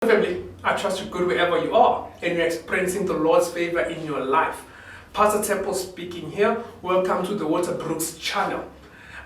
Family, I trust you're good wherever you are and you're experiencing the Lord's favor in your life. Pastor Temple speaking here. Welcome to the Waterbrooks channel.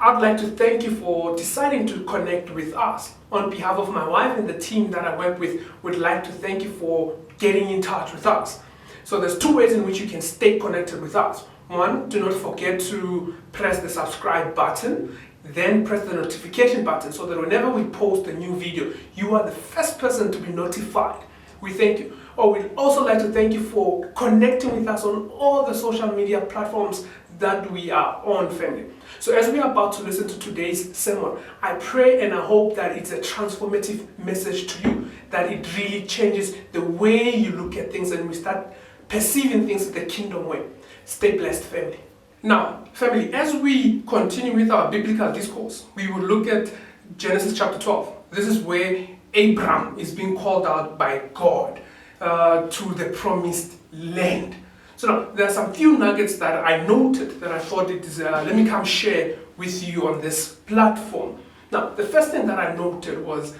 I'd like to thank you for deciding to connect with us. On behalf of my wife and the team that I work with, would like to thank you for getting in touch with us. So there's two ways in which you can stay connected with us. One, do not forget to press the subscribe button, then press the notification button so that whenever we post a new video, you are the first person to be notified. We thank you. We'd also like to thank you for connecting with us on all the social media platforms that we are on, family. So as we are about to listen to today's sermon, I pray and I hope that it's a transformative message to you, that it really changes the way you look at things and we start perceiving things the kingdom way. Stay blessed, family. Now, family, as we continue with our biblical discourse, we will look at Genesis chapter 12. This is where Abram is being called out by God to the promised land. So now, there are some few nuggets that I noted that I thought it is, let me come share with you on this platform. Now, the first thing that I noted was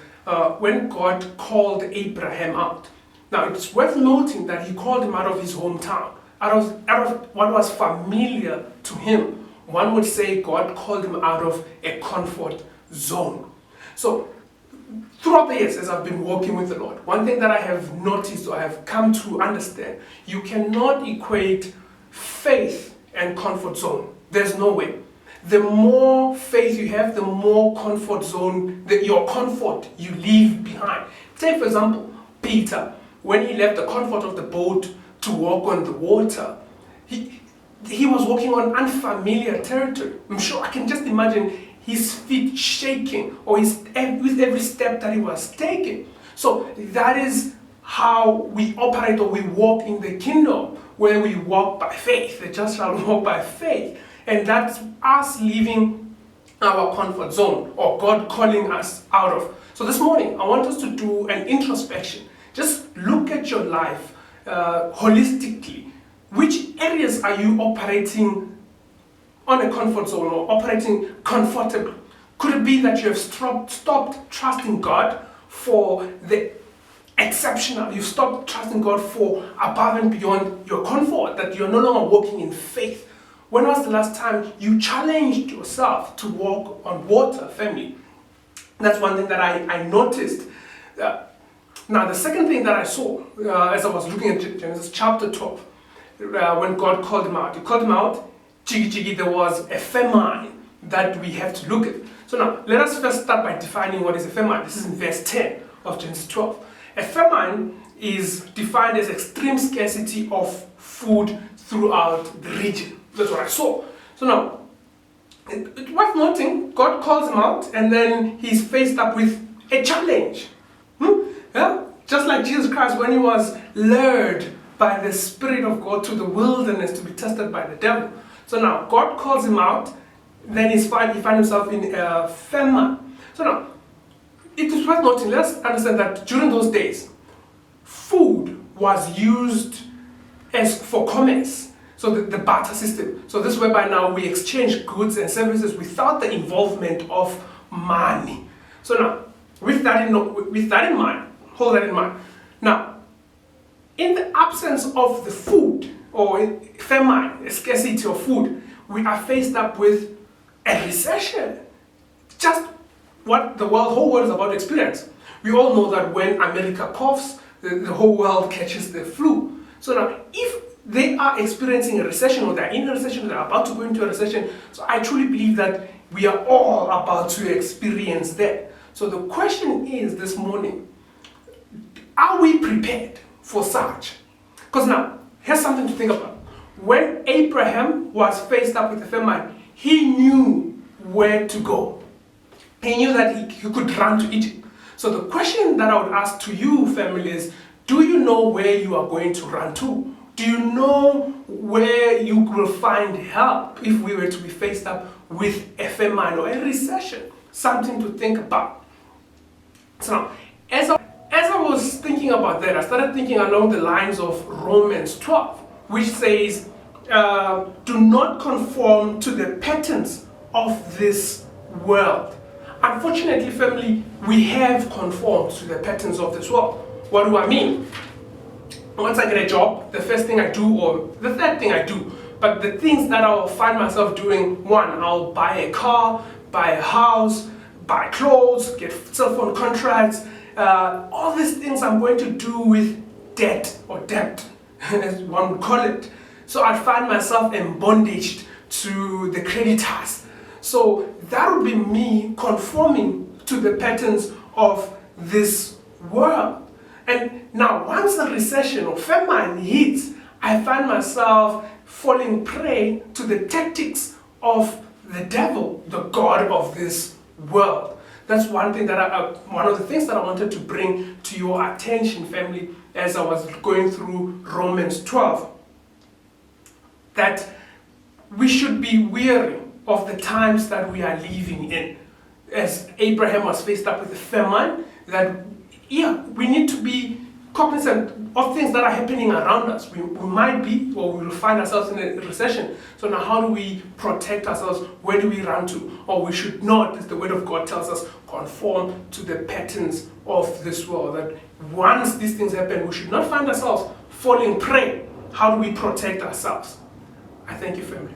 when God called Abraham out. Now, it's worth noting that he called him out of his hometown. Out of what was familiar to him. One would say God called him out of a comfort zone. So, throughout the years as I've been walking with the Lord, one thing that I have noticed or I have come to understand, you cannot equate faith and comfort zone. There's no way. The more faith you have, the more comfort zone, your comfort you leave behind. Take for example, Peter, when he left the comfort of the boat to walk on the water, he was walking on unfamiliar territory. I'm sure I can just imagine his feet shaking or with every step that he was taking. So that is how we operate or we walk in the kingdom, where we walk by faith. The just shall walk by faith. And that's us leaving our comfort zone or God calling us out of. So this morning, I want us to do an introspection. Just look at your life holistically. Which areas are you operating on a comfort zone or operating comfortably? Could it be that you have stopped trusting God for the exceptional? You've stopped trusting God for above and beyond your comfort, that you're no longer walking in faith. When was the last time you challenged yourself to walk on water, family? That's one thing that I noticed. Now, the second thing that I saw as I was looking at Genesis chapter 12, when God called him out, he called him out, there was a famine that we have to look at. So now, let us first start by defining what is a famine. This is in verse 10 of Genesis 12. A famine is defined as extreme scarcity of food throughout the region. That's what I saw. So now, it's worth noting, God calls him out and then he's faced up with a challenge. Yeah? Just like Jesus Christ when he was lured by the Spirit of God to the wilderness to be tested by the devil. So now, God calls him out, then he finds himself in a famine. So now, it is worth noting, let's understand that during those days, food was used as for commerce. So the barter system. So this is whereby now we exchange goods and services without the involvement of money. So now, with that in mind, hold that in mind. Now, in the absence of the food or famine, a scarcity of food, we are faced up with a recession. Just what the whole world is about to experience. We all know that when America coughs, the whole world catches the flu. So now, if they are experiencing a recession or they're in a recession, they're about to go into a recession, so I truly believe that we are all about to experience that. So the question is this morning, are we prepared for such? Because now, here's something to think about. When Abraham was faced up with the famine, he knew where to go. He knew that he could run to Egypt. So the question that I would ask to you, family, is, do you know where you are going to run to? Do you know where you will find help if we were to be faced up with a famine or a recession? Something to think about. So now, as I was thinking about that, I started thinking along the lines of Romans 12, which says, do not conform to the patterns of this world. Unfortunately, family, we have conformed to the patterns of this world. What do I mean? Once I get a job, the first thing I do, or the third thing I do, but the things that I'll find myself doing, one, I'll buy a car, buy a house, buy clothes, get cell phone contracts, all these things I'm going to do with debt, or debt, as one would call it. So I find myself in bondage to the creditors. So that would be me conforming to the patterns of this world. And now, once the recession or famine hits, I find myself falling prey to the tactics of the devil, the god of this world. That's one thing that one of the things that I wanted to bring to your attention, family, as I was going through Romans 12. That we should be wary of the times that we are living in. As Abraham was faced up with a famine, that we need to be cognizant of things that are happening around us. We might be, or we will find ourselves in a recession. So now how do we protect ourselves? Where do we run to? Or we should not, as the word of God tells us, conform to the patterns of this world. That once these things happen, we should not find ourselves falling prey. How do we protect ourselves? I thank you, family.